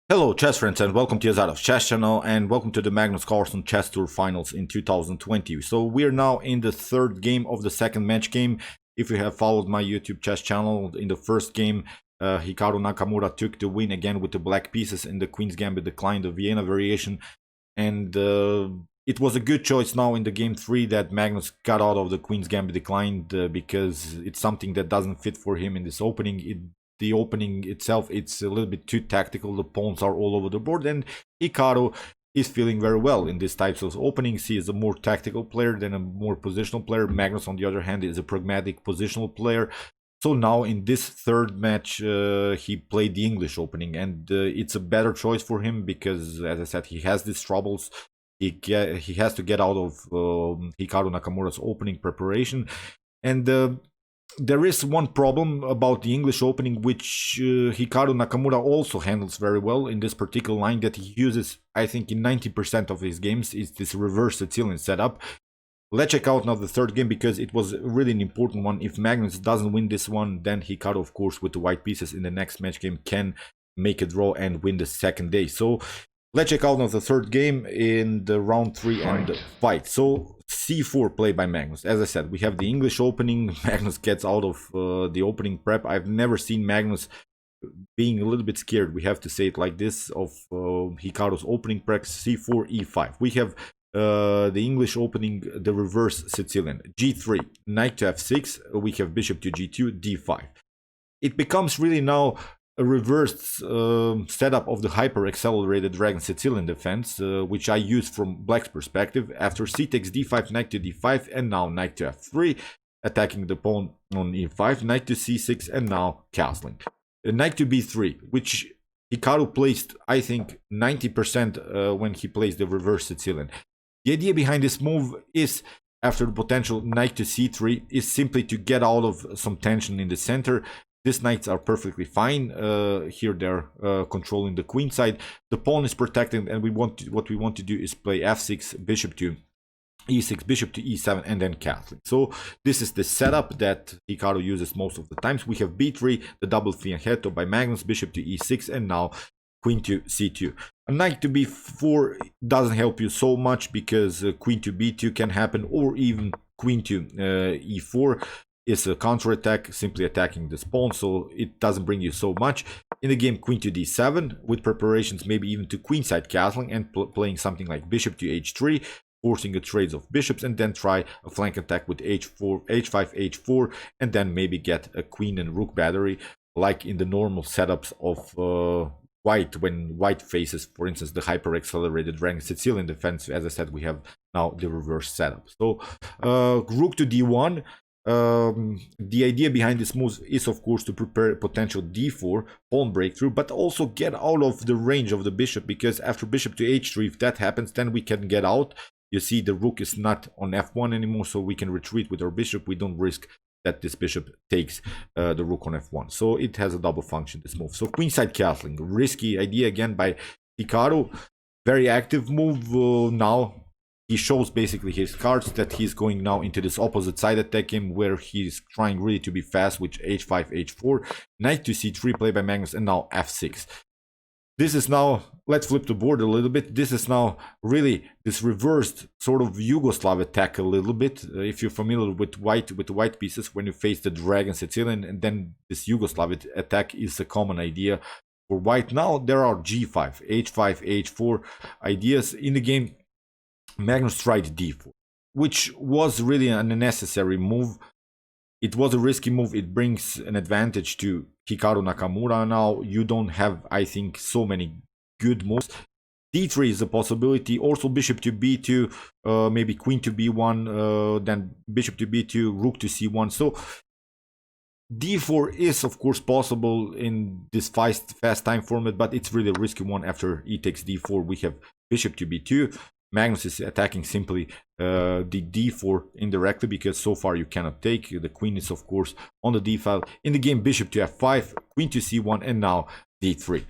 Hello chess friends and welcome to Jozarov's chess channel and welcome to the Magnus Carlsen Chess Tour finals in 2020. So we're now in the third game of the second match game. If you have followed my YouTube chess channel, in the first game Hikaru Nakamura took the win again with the black pieces in the Queen's Gambit decline, the Vienna variation, and it was a good choice now in the game 3 that Magnus got out of the Queen's Gambit declined because it's something that doesn't fit for him in this opening. The opening itself, it's a little bit too tactical. The pawns are all over the board, and Hikaru is feeling very well in these types of openings. He is a more tactical player than a more positional player. Magnus, on the other hand, is a pragmatic positional player. So now in this third match, he played the English opening, and it's a better choice for him because, as I said, he has these troubles. He has to get out of Hikaru Nakamura's opening preparation, and there is one problem about the English opening, which Hikaru Nakamura also handles very well in this particular line that he uses, I think, in 90% of his games, is this reverse Sicilian setup. Let's check out now the third game because it was really an important one. If Magnus doesn't win this one, then Hikaru, of course, with the white pieces in the next match game can make a draw and win the second day. So let's check out now the third game in the round 3 and the fight. So c4 play by Magnus. As I said, we have the English opening. Magnus gets out of the opening prep. I've never seen Magnus being a little bit scared, we have to say it like this, of Hikaru's opening prep. c4, e5. We have the English opening, the reverse Sicilian. g3, knight to f6. We have bishop to g2, d5. It becomes really now a reversed setup of the hyper-accelerated Dragon Sicilian defense, which I use from Black's perspective. After c takes d5, knight to d5, and now knight to f3, attacking the pawn on e5, knight to c6, and now castling. Knight to b3, which Hikaru placed, I think, 90% when he plays the reverse Sicilian. The idea behind this move is, after the potential knight to c3, is simply to get out of some tension in the center. These knights are perfectly fine. Here they're controlling the queen side. The pawn is protected, and what we want to do is play f6, bishop to e6, bishop to e7, and then castling. So this is the setup that Hikaru uses most of the times. We have b3, the double fianchetto by Magnus, bishop to e6, and now queen to c2. A knight to b4 doesn't help you so much because queen to b2 can happen, or even queen to e4. Is a counterattack, simply attacking this pawn, so it doesn't bring you so much. In the game, queen to d7, with preparations maybe even to queenside castling and playing something like bishop to h3, forcing a trade of bishops, and then try a flank attack with h4, h5, h4, and then maybe get a queen and rook battery, like in the normal setups of white, when white faces, for instance, the hyper-accelerated Dragon Sicilian defense. As I said, we have now the reverse setup. So rook to d1. The idea behind this move is, of course, to prepare a potential d4 pawn breakthrough, but also get out of the range of the bishop, because after bishop to h3, if that happens, then we can get out. You see, the rook is not on f1 anymore, so we can retreat with our bishop. We don't risk that this bishop takes the rook on f1. So it has a double function, this move. So queenside castling, risky idea again by Hikaru. Very active move now. He shows basically his cards that he's going now into this opposite side attack game, where he's trying really to be fast with h5, h4, knight to c3 play by Magnus, and now f6. This is now, let's flip the board a little bit. This is now really this reversed sort of Yugoslav attack a little bit. If you're familiar with the white pieces, when you face the Dragon Sicilian, and then this Yugoslav attack is a common idea for white. Now there are g5, h5, h4 ideas in the game. Magnus tried d4, which was really an unnecessary move. It was a risky move. It brings an advantage to Hikaru Nakamura. Now you don't have, I think, so many good moves. d3 is a possibility. Also bishop to b2, maybe queen to b1, then bishop to b2, rook to c1. So d4 is, of course, possible in this fast time format, but it's really a risky one. After e takes d4, we have bishop to b2. Magnus is attacking simply the d4 indirectly, because so far you cannot take. The queen is, of course, on the d file. In the game, bishop to f5, queen to c1, and now d3,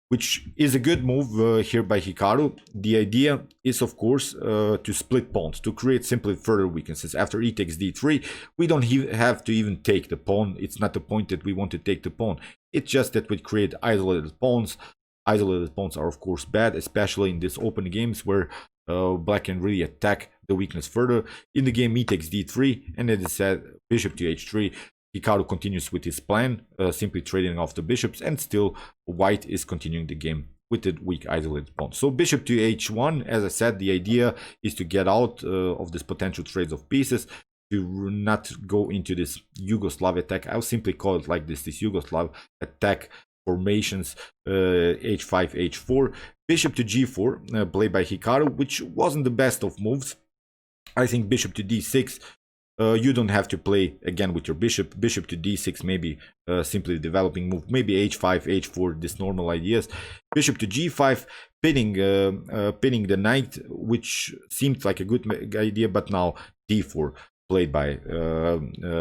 which is a good move here by Hikaru. The idea is, of course, to split pawns, to create simply further weaknesses. After e takes d3, we don't have to even take the pawn. It's not the point that we want to take the pawn. It's just that we create isolated pawns isolated pawns are of course bad, especially in these open games where black can really attack the weakness further. In the game, e takes d3, and as I said, bishop to h3. Hikaru continues with his plan, simply trading off the bishops, and still white is continuing the game with the weak isolated pawn. So bishop to h1, as I said, the idea is to get out of this potential trades of pieces, to not go into this Yugoslav attack. I'll simply call it like this Yugoslav attack formations, h5, h4. Bishop to g4, played by Hikaru, which wasn't the best of moves. I think bishop to d6, you don't have to play again with your bishop. Bishop to d6, maybe simply developing move. Maybe h5, h4, these normal ideas. Bishop to g5, pinning the knight, which seemed like a good idea, but now d4, played by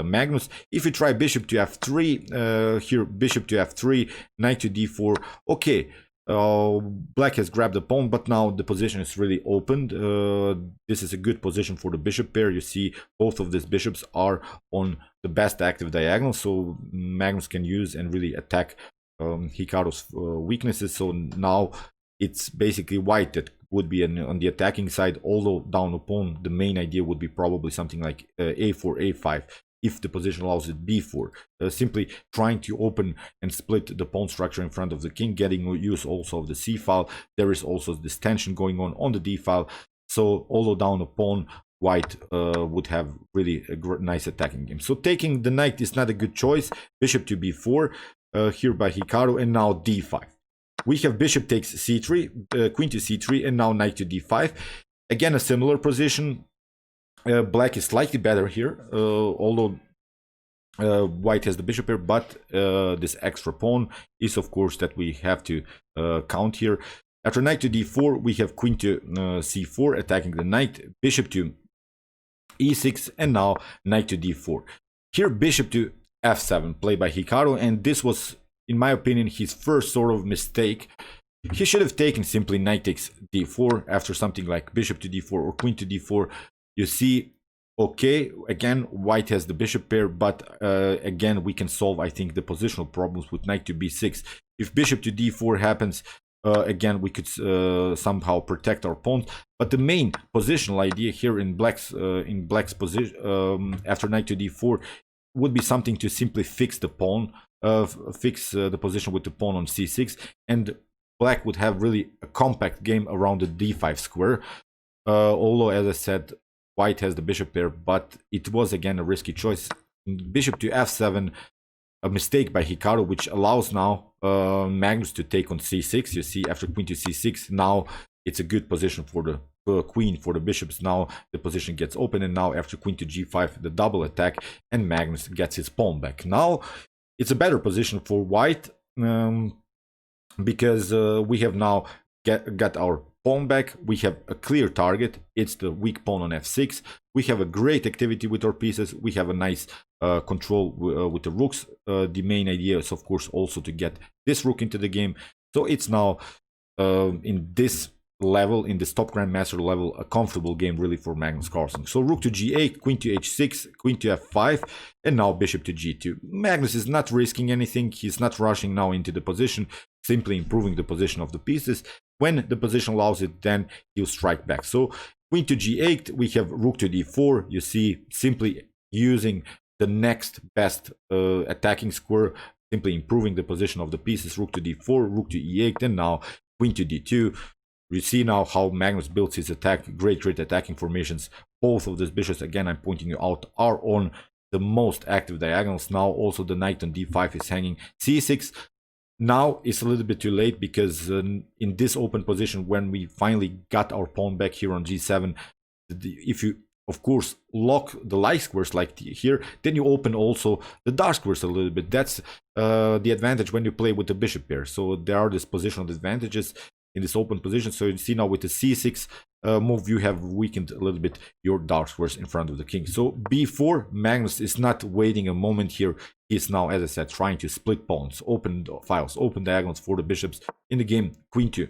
Magnus. If you try bishop to f3, here bishop to f3, knight to d4, okay. Black has grabbed the pawn, but now the position is really opened. This is a good position for the bishop pair. You see both of these bishops are on the best active diagonal, so Magnus can use and really attack Hikaru's weaknesses. So now it's basically white that would be on the attacking side, although down a pawn the main idea would be probably something like a4, a5. If the position allows it, b4, simply trying to open and split the pawn structure in front of the king, getting use also of the c file. There is also this tension going on the d file. So although down a pawn, white would have really a nice attacking game. So taking the knight is not a good choice. Bishop to b4 here by Hikaru, and now d5. We have bishop takes c3, queen to c3, and now knight to d5. Again, a similar position. Black is slightly better here, although white has the bishop here, but this extra pawn is of course that we have to count here. After knight to d4, we have queen to c4 attacking the knight, bishop to e6, and now knight to d4. Here bishop to f7 played by Hikaru, and this was, in my opinion, his first sort of mistake. He should have taken simply knight takes d4 after something like bishop to d4 or queen to d4. You see, okay, again, white has the bishop pair, but again, we can solve, I think, the positional problems with knight to b6. If bishop to d4 happens, again, we could somehow protect our pawns. But the main positional idea here in black's position after knight to d4 would be something to simply fix the pawn, fix the position with the pawn on c6, and black would have really a compact game around the d5 square. Although, as I said, white has the bishop pair, but it was again a risky choice. Bishop to f7, a mistake by Hikaru, which allows now Magnus to take on c6. You see, after queen to c6, now it's a good position for the queen, for the bishops. Now the position gets open, and now after queen to g5, the double attack, and Magnus gets his pawn back. Now it's a better position for white because we have now got our pawn back. We have a clear target. It's the weak pawn on f6. We have a great activity with our pieces. We have a nice control with the rooks. The main idea is, of course, also to get this rook into the game. So it's now in this level, in this top grandmaster level, a comfortable game really for Magnus Carlsen. So rook to g8, queen to h6, queen to f5, and now bishop to g2. Magnus is not risking anything. He's not rushing now into the position, simply improving the position of the pieces. When the position allows it, then he'll strike back. So queen to g8, we have rook to d4. You see, simply using the next best attacking square, simply improving the position of the pieces. Rook to d4, rook to e8, and now queen to d2. You see now how Magnus builds his attack, great attacking formations. Both of these bishops, again, I'm pointing you out, are on the most active diagonals. Now also the knight on d5 is hanging. c6. Now it's a little bit too late because in this open position, when we finally got our pawn back here on g7, if you, of course, lock the light squares like here, then you open also the dark squares a little bit. That's the advantage when you play with the bishop pair. So there are these positional advantages in this open position. So you see now with the c6 move, you have weakened a little bit your dark squares in front of the king. So b4, Magnus is not waiting a moment here. He's now, as I said, trying to split pawns, open files, open diagonals for the bishops in the game. Queen to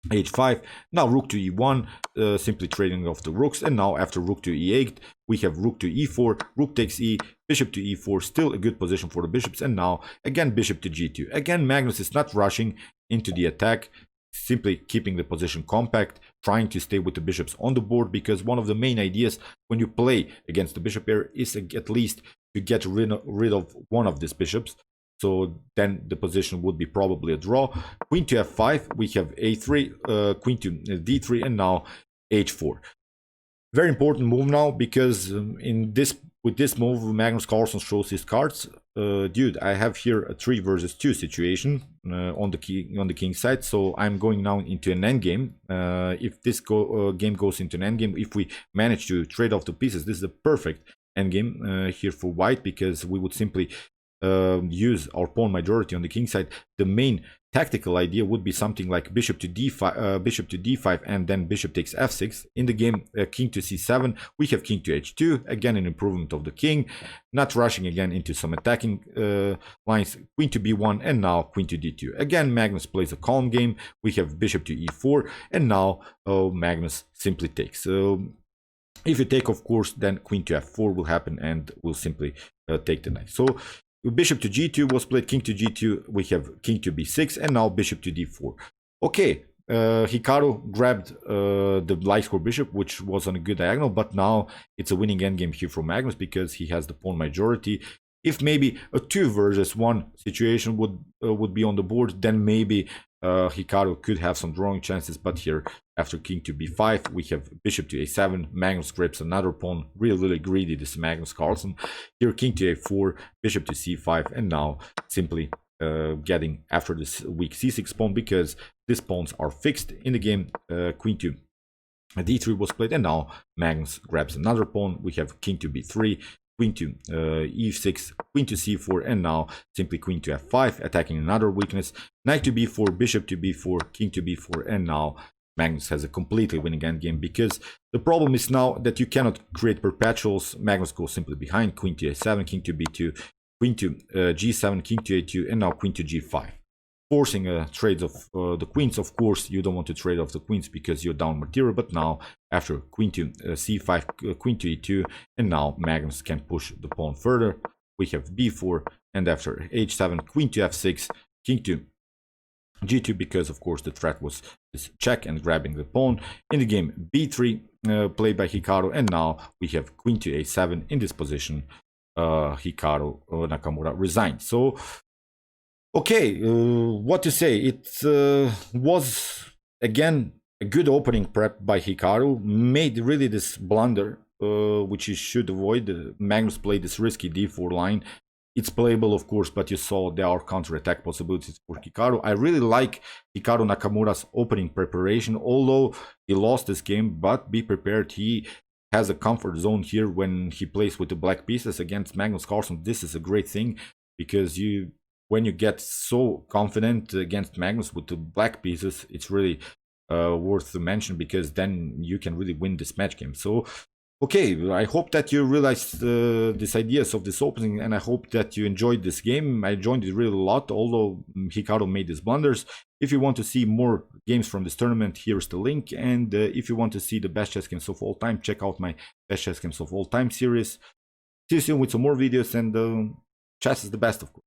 h5. Now rook to e1, simply trading off the rooks. And now after rook to e8, we have rook to e4, rook takes e, bishop to e4, still a good position for the bishops. And now again bishop to g2. Again, Magnus is not rushing into the attack, simply keeping the position compact, trying to stay with the bishops on the board, because one of the main ideas when you play against the bishop pair is at least to get rid of one of these bishops. So then the position would be probably a draw. Queen to f5, we have a3, queen to d3, and now h4. Very important move now, because with this move, Magnus Carlsen shows his cards. Dude, I have here a 3 versus 2 situation on the king side, so I'm going now into an endgame. If this game goes into an endgame, if we manage to trade off the pieces, this is a perfect endgame here for white, because we would simply use our pawn majority on the king side. The main tactical idea would be something like bishop to d5, and then bishop takes f6. In the game, king to c7, we have king to h2, again an improvement of the king, not rushing again into some attacking lines. Queen to b1, and now queen to d2. Again, Magnus plays a calm game. We have bishop to e4, and now Magnus simply takes. If you take, of course, then queen to f4 will happen, and we'll simply take the knight. So bishop to g2 was played, king to g2, we have king to b6, and now bishop to d4. Okay, Hikaru grabbed the light square bishop, which was on a good diagonal, but now it's a winning endgame here for Magnus, because he has the pawn majority. If maybe a 2 versus 1 situation would be on the board, then maybe Hikaru could have some drawing chances. But here, after king to b5, we have bishop to a7, Magnus grabs another pawn, really greedy, this Magnus Carlsen. Here king to a4, bishop to c5, and now simply getting after this weak c6 pawn, because these pawns are fixed in the game. Queen to d3 was played, and now Magnus grabs another pawn. We have king to b3, queen to e6, queen to c4, and now simply queen to f5, attacking another weakness. Knight to b4, bishop to b4, king to b4, and now Magnus has a completely winning endgame, because the problem is now that you cannot create perpetuals. Magnus goes simply behind, queen to a7, king to b2, queen to g7, king to a2, and now queen to g5. Forcing trades of the queens. Of course, you don't want to trade off the queens because you're down material, but now after queen to c5, queen to e2, and now Magnus can push the pawn further. We have b4, and after h7, queen to f6, king to g2, because of course the threat was this check and grabbing the pawn. In the game, b3 played by Hikaru, and now we have queen to a7. In this position, Hikaru Nakamura resigned. So okay, what to say? It was again a good opening prep by Hikaru. Made really this blunder, which he should avoid. Magnus played this risky d4 line. It's playable, of course, but you saw there are counter-attack possibilities for Hikaru. I really like Hikaru Nakamura's opening preparation, although he lost this game, but be prepared. He has a comfort zone here when he plays with the black pieces against Magnus Carlsen. This is a great thing, because when you get so confident against Magnus with the black pieces, it's really worth to mention, because then you can really win this match game. So okay, I hope that you realized these ideas of this opening, and I hope that you enjoyed this game. I enjoyed it really a lot, although Hikaru made these blunders. If you want to see more games from this tournament, here's the link. And if you want to see the best chess games of all time, check out my best chess games of all time series. See you soon with some more videos, and chess is the best, of course.